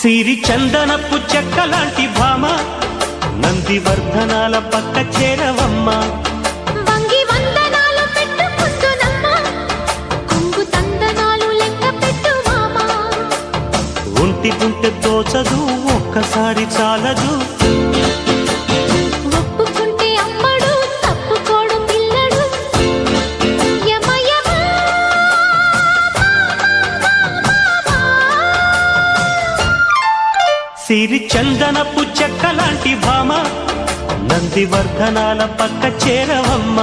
సిరి చందనపు చెక్కలాంటి భామ నందివర్ధనాల పక్క చేరవమ్మ. వంగి వందనాలు పెట్టుకుంటున్నమ్మ, కొంగు తందనాలు లెక్క పెట్టు మామ. ఒంటి గుంటె తోచదు ఒక్కసారి చాలదు, ఒప్పుకుంటే అమ్మడు తప్పుకోడు పిల్లడు. యమ యమ సిరి చందనపు చెక్కలాంటి భామ నందివర్ధనాల పక్క చేరవమ్మ.